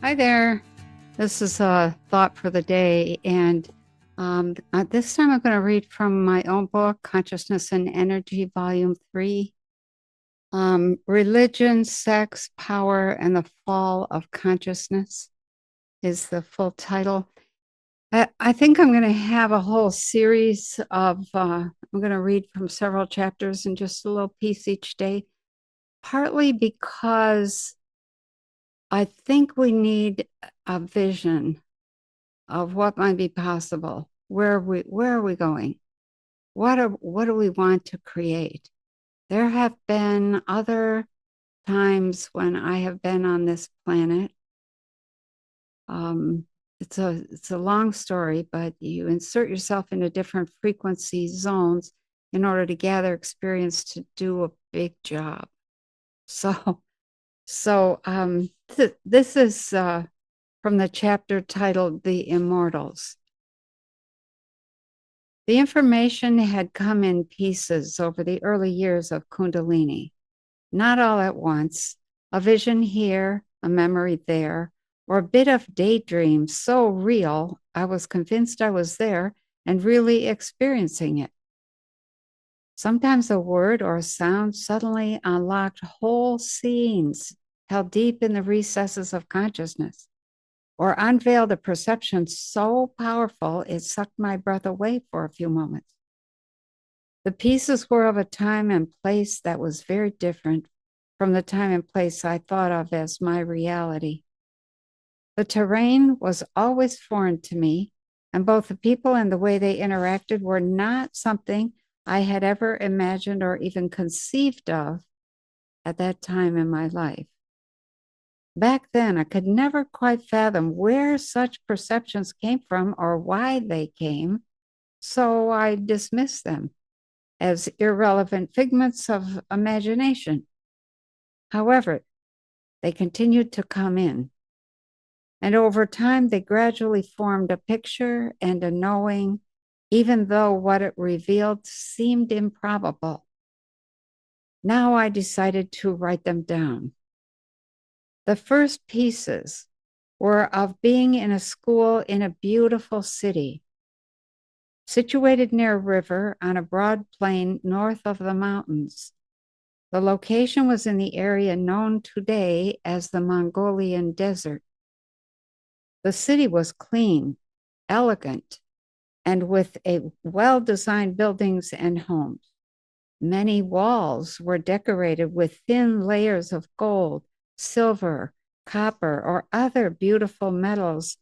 Hi there. This is a thought for the day. And this time I'm going to read from my own book, Consciousness and Energy, Volume 3. Religion, Sex, Power, and the Fall of Consciousness is the full title. I think I'm going to have a whole series I'm going to read from several chapters and just a little piece each day, partly because I think we need a vision of what might be possible. Where are we going? What do we want to create? There have been other times when I have been on this planet. Um, it's a long story, but you insert yourself into different frequency zones in order to gather experience to do a big job. So this is from the chapter titled "The Immortals." The information had come in pieces over the early years of Kundalini, not all at once, a vision here, a memory there, or a bit of daydream so real I was convinced I was there and really experiencing it. Sometimes a word or a sound suddenly unlocked whole scenes held deep in the recesses of consciousness, or unveiled a perception so powerful it sucked my breath away for a few moments. The pieces were of a time and place that was very different from the time and place I thought of as my reality. The terrain was always foreign to me, and both the people and the way they interacted were not something I had ever imagined or even conceived of at that time in my life. Back then, I could never quite fathom where such perceptions came from or why they came, so I dismissed them as irrelevant figments of imagination. However, they continued to come in, and over time they gradually formed a picture and a knowing, even though what it revealed seemed improbable. Now I decided to write them down. The first pieces were of being in a school in a beautiful city, situated near a river on a broad plain north of the mountains. The location was in the area known today as the Mongolian Desert. The city was clean, elegant, and with a well-designed buildings and homes. Many walls were decorated with thin layers of gold, silver, copper, or other beautiful metals,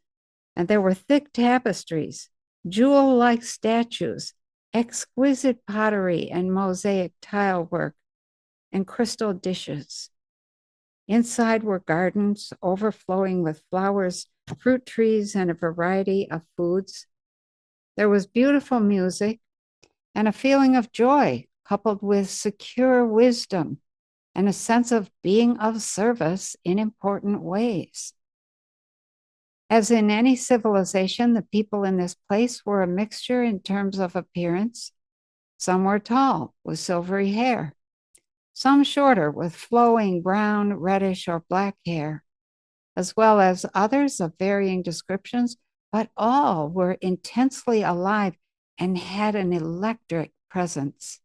and there were thick tapestries, jewel-like statues, exquisite pottery and mosaic tile work, and crystal dishes. Inside were gardens overflowing with flowers, fruit trees, and a variety of foods. There was beautiful music and a feeling of joy coupled with secure wisdom and a sense of being of service in important ways. As in any civilization, the people in this place were a mixture in terms of appearance. Some were tall with silvery hair, some shorter with flowing brown, reddish, or black hair, as well as others of varying descriptions, but all were intensely alive and had an electric presence.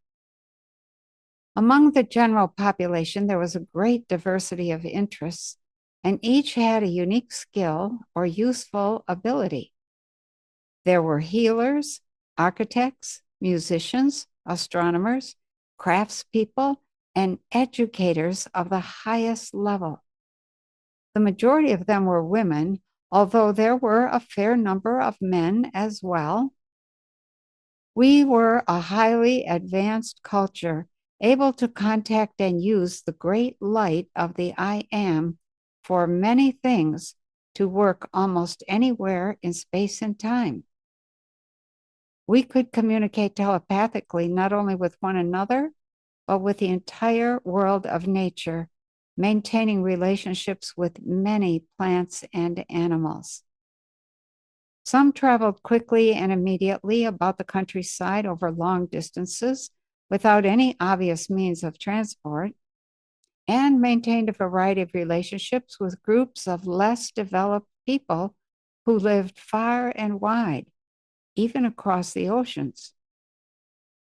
Among the general population, there was a great diversity of interests, and each had a unique skill or useful ability. There were healers, architects, musicians, astronomers, craftspeople, and educators of the highest level. The majority of them were women, although there were a fair number of men as well. We were a highly advanced culture, able to contact and use the great light of the I Am for many things to work almost anywhere in space and time. We could communicate telepathically not only with one another, but with the entire world of nature, maintaining relationships with many plants and animals. Some traveled quickly and immediately about the countryside over long distances without any obvious means of transport. and maintained a variety of relationships with groups of less developed people who lived far and wide, even across the oceans.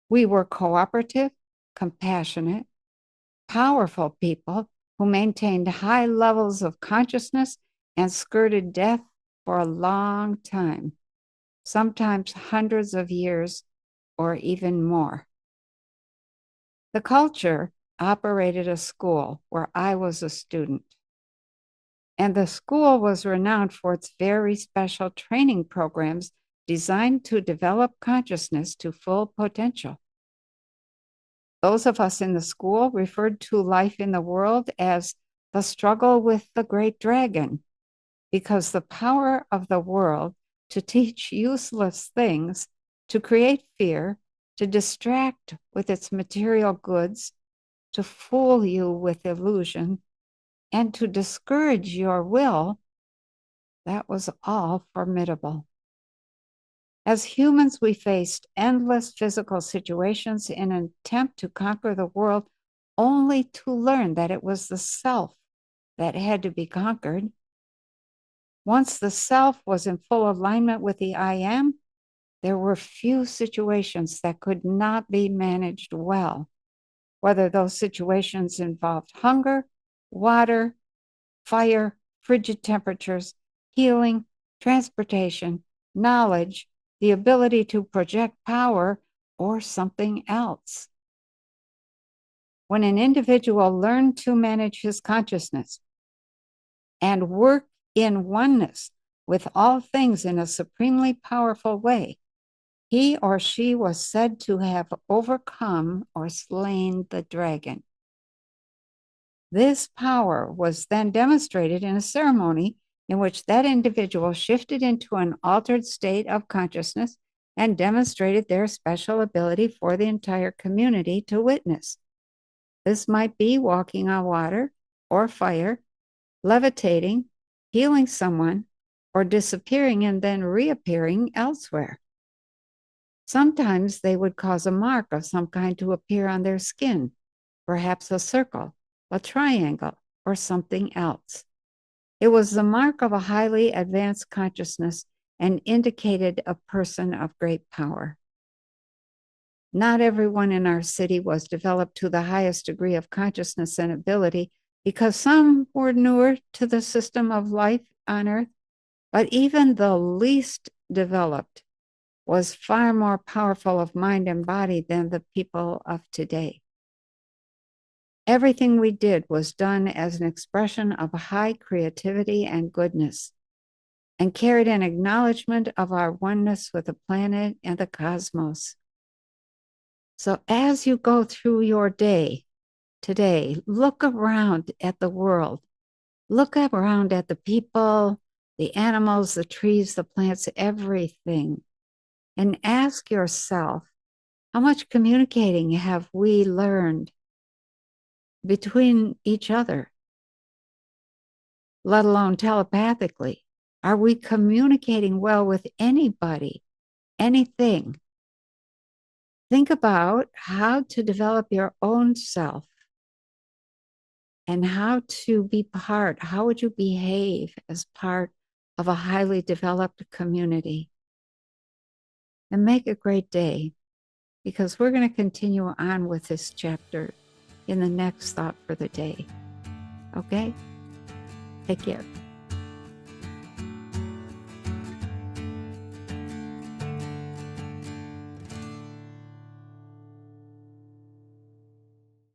We were cooperative, compassionate, powerful people who maintained high levels of consciousness and skirted death for a long time, sometimes hundreds of years or even more. The culture operated a school where I was a student, and the school was renowned for its very special training programs designed to develop consciousness to full potential. Those of us in the school referred to life in the world as the struggle with the great dragon, because the power of the world to teach useless things, to create fear, to distract with its material goods, to fool you with illusion, and to discourage your will, that was all formidable. As humans, we faced endless physical situations in an attempt to conquer the world, only to learn that it was the self that had to be conquered. Once the self was in full alignment with the I am, there were few situations that could not be managed well, whether those situations involved hunger, water, fire, frigid temperatures, healing, transportation, knowledge, the ability to project power, or something else. When an individual learned to manage his consciousness and work in oneness with all things in a supremely powerful way, he or she was said to have overcome or slain the dragon. This power was then demonstrated in a ceremony in which that individual shifted into an altered state of consciousness and demonstrated their special ability for the entire community to witness. This might be walking on water or fire, levitating, healing someone, or disappearing and then reappearing elsewhere. Sometimes they would cause a mark of some kind to appear on their skin, perhaps a circle, a triangle, or something else. It was the mark of a highly advanced consciousness and indicated a person of great power. Not everyone in our city was developed to the highest degree of consciousness and ability, because some were newer to the system of life on Earth, but even the least developed was far more powerful of mind and body than the people of today. Everything we did was done as an expression of high creativity and goodness, and carried an acknowledgement of our oneness with the planet and the cosmos. So as you go through your day today, look around at the world. Look around at the people, the animals, the trees, the plants, everything. And ask yourself, how much communicating have we learned between each other, let alone telepathically? Are we communicating well with anybody, anything? Think about how to develop your own self and how to be part. How would you behave as part of a highly developed community? And make a great day, because we're going to continue on with this chapter in the next thought for the day. Okay? Take care.